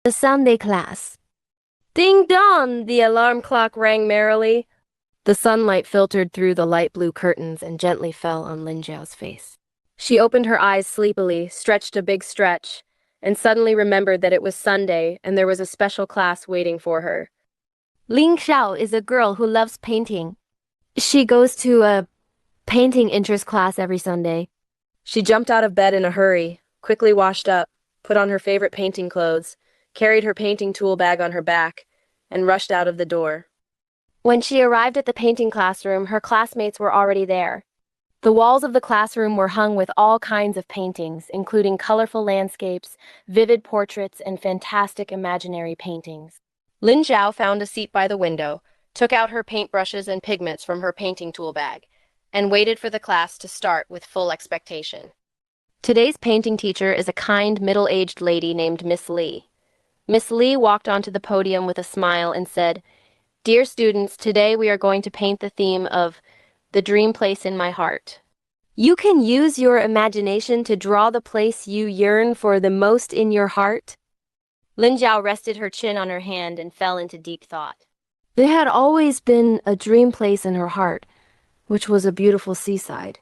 The Sunday class. Ding dong! The alarm clock rang merrily. The sunlight filtered through the light blue curtains and gently fell on Lin Zhao's face. She opened her eyes sleepily, stretched a big stretch, and suddenly remembered that it was Sunday and there was a special class waiting for her. Ling Xiao is a girl who loves painting. She goes to a painting interest class every Sunday. She jumped out of bed in a hurry, quickly washed up, put on her favorite painting clothes, carried her painting tool bag on her back, and rushed out of the door. When she arrived at the painting classroom, her classmates were already there. The walls of the classroom were hung with all kinds of paintings, including colorful landscapes, vivid portraits, and fantastic imaginary paintings. Lin Zhao found a seat by the window, took out her paintbrushes and pigments from her painting tool bag, and waited for the class to start with full expectation. Today's painting teacher is a kind, middle-aged lady named Miss Li. Miss Li walked onto the podium with a smile and said, "Dear students, today we are going to paint the theme of the dream place in my heart. You can use your imagination to draw the place you yearn for the most in your heart." Lin Zhao rested her chin on her hand and fell into deep thought. There had always been a dream place in her heart, which was a beautiful seaside.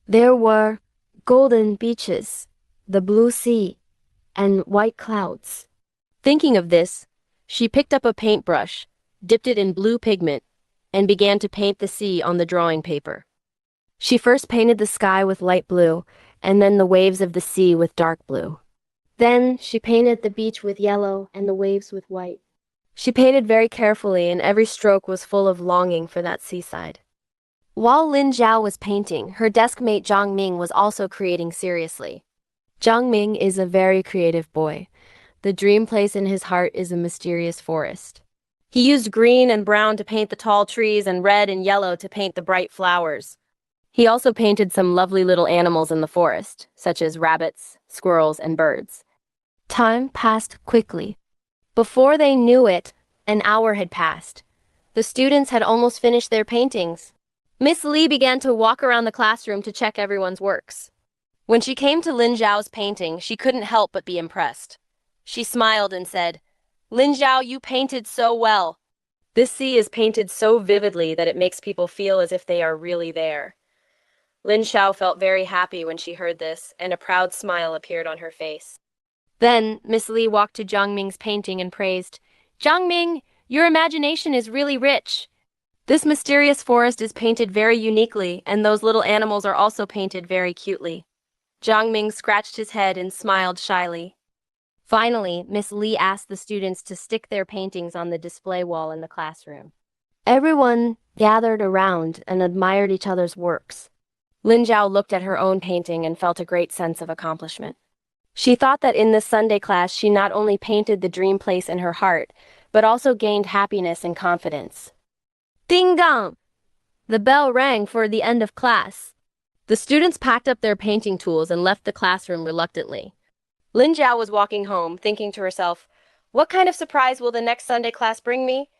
There were golden beaches, the blue sea, and white clouds. Thinking of this, she picked up a paintbrush, dipped it in blue pigment, and began to paint the sea on the drawing paper. She first painted the sky with light blue, and then the waves of the sea with dark blue. Then she painted the beach with yellow and the waves with white. She painted very carefully, and every stroke was full of longing for that seaside. While Lin Zhao was painting, her desk mate Zhang Ming was also creating seriously. Zhang Ming is a very creative boy. The dream place in his heart is a mysterious forest. He used green and brown to paint the tall trees and red and yellow to paint the bright flowers. He also painted some lovely little animals in the forest, such as rabbits, squirrels, and birds. Time passed quickly. Before they knew it, an hour had passed. The students had almost finished their paintings. Miss Li began to walk around the classroom to check everyone's works. When she came to Lin Zhao's painting, she couldn't help but be impressed. She smiled and said, "Lin Zhao, you painted so well. This sea is painted so vividly that it makes people feel as if they are really there." Lin Zhao felt very happy when she heard this, and a proud smile appeared on her face. Then Miss Li walked to Zhang Ming's painting and praised, "Zhang Ming, your imagination is really rich. This mysterious forest is painted very uniquely, and those little animals are also painted very cutely." Zhang Ming scratched his head and smiled shyly. Finally, Miss Li asked the students to stick their paintings on the display wall in the classroom. Everyone gathered around and admired each other's works. Lin Zhao looked at her own painting and felt a great sense of accomplishment. She thought that in this Sunday class she not only painted the dream place in her heart, but also gained happiness and confidence. Ding dong! The bell rang for the end of class. The students packed up their painting tools and left the classroom reluctantly. Lin Zhao was walking home, thinking to herself, "What kind of surprise will the next Sunday class bring me?